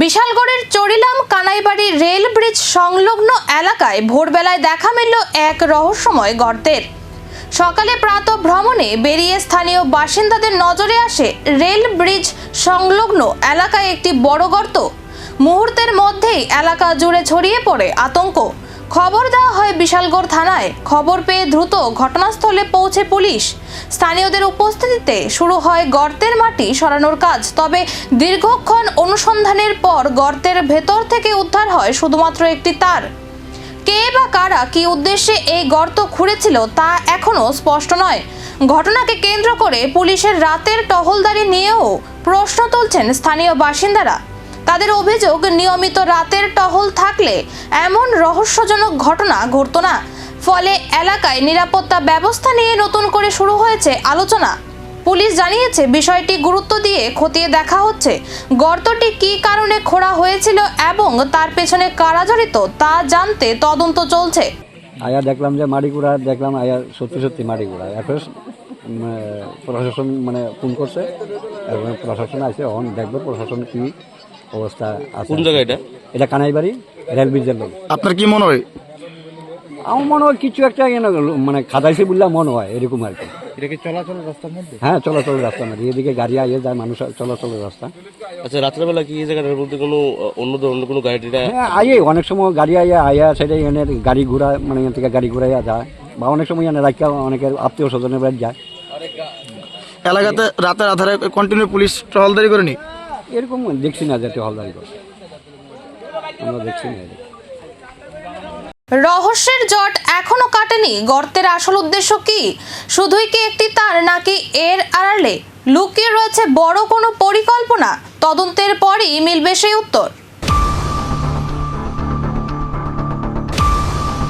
বিশালগড়ের Charilam Kanaibari rail bridge সংলগ্ন এলাকায় ভোরবেলায় দেখা মিলল এক রহস্যময় গর্তের। সকালে প্রাতঃ ভ্রমণে বেরিয়ে স্থানীয় বাসিন্দাদের নজরে আসে রেল ব্রিজ সংলগ্ন এলাকায় একটি বড় গর্ত। মুহূর্তের মধ্যেই এলাকা জুড়ে ছড়িয়ে পড়ে আতঙ্ক। খবর দেওয়া হয় বিশালগড় থানায়। খবর পেয়ে দ্রুত ঘটনাস্থলে পৌঁছে পুলিশ। স্থানীয়দের উপস্থিতিতে শুরু হয় গর্তের মাটি সরানোর কাজ। তবে দীর্ঘক্ষণ অনুসন্ধানের পর গর্তের ভেতর থেকে উদ্ধার হয় শুধুমাত্র একটি তার। কে বা কারা কি উদ্দেশ্যে এই গর্ত খুঁড়েছিল তা এখনো স্পষ্ট নয়। ঘটনাকে কেন্দ্র করে পুলিশের রাতের টহলদারি নিয়েও প্রশ্ন তুলছেন স্থানীয় বাসিন্দারা। তাদের অভিযোগ, নিয়মিত রাতের টহল থাকলে এমন রহস্যজনক ঘটনা ঘটতো না। ফলে এলাকায় নিরাপত্তা ব্যবস্থা নিয়ে নতুন করে শুরু হয়েছে আলোচনা। পুলিশ জানিয়েছে বিষয়টি গুরুত্ব দিয়ে খতিয়ে দেখা হচ্ছে। গর্তটি কী কারণে খোঁড়া হয়েছিল এবং তার পেছনে কারা জড়িত তা জানতে তদন্ত চলছে। আয়া দেখলাম যে মাড়িগুড়া দেখলাম, আয়া সত্যি সত্যি মাড়িগুড়া। এখন প্রশাসন ফোন করছে এবং প্রশাসন আছে, এখন দেখবে প্রশাসন কি অবস্থা আছে। কোন জায়গা এটা? এটা কানাইবাড়ি রেল ব্রিজের লোক। আপনার কি মনে হয়? আমার মনে হয় কিছু একটা খাদাইছে বললে মনে হয় এরকম আর কি। এটা কি চলাচল রাস্তার মধ্যে? হ্যাঁ, চলাচলের রাস্তা মধ্যে, এদিকে গাড়ি আইয়ে যায়, মানুষ চলাচলের রাস্তা। আচ্ছা, রাত্রেবেলা কি এই জায়গাটার মধ্যে কোনো অন্য কোনো গাড়ি? হ্যাঁ, আইয়ে অনেক সময় গাড়ি আইয়া সেটা এনে গাড়ি ঘোড়া এখান থেকে গাড়ি ঘোরাইয়া যায়, বা অনেক সময় এনে রাখিয়া অনেকের আত্মীয় স্বজনের বাড়ি যায়। এলাকাতে রাতের আধারে কন্টিনিউ পুলিশ টহলদারি করেনি? এরকম দেখছি না যে টহলদারি করে, আমরা দেখছি না। রহস্যের জট এখনো কাটেনি। গর্তের আসল উদ্দেশ্য কি? শুধুই কি একটি তার, নাকি এর আড়ালে লুকিয়ে রয়েছে বড় কোনো পরিকল্পনা? তদন্তের পরই মিলবে সেই উত্তর।